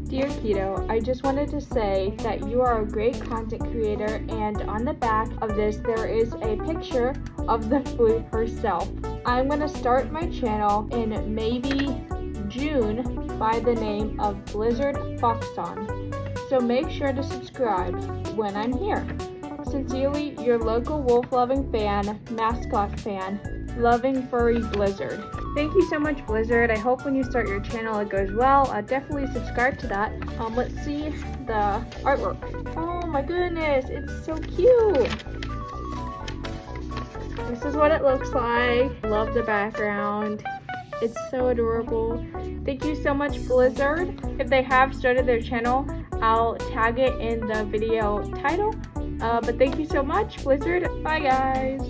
Dear Keto, I just wanted to say that you are a great content creator, and on the back of this there is a picture of the flute herself. I'm going to start my channel in maybe June by the name of Blizzard Foxon, so make sure to subscribe when I'm here. Sincerely, your local wolf-loving fan, mascot fan, loving furry Blizzard. Thank you so much, Blizzard. I hope when you start your channel it goes well. I'll definitely subscribe to that. Let's see the artwork. Oh my goodness, it's so cute. This is what it looks like. Love the background. It's so adorable. Thank you so much, Blizzard. If they have started their channel, I'll tag it in the video title. But thank you so much, Blizzard. Bye, guys.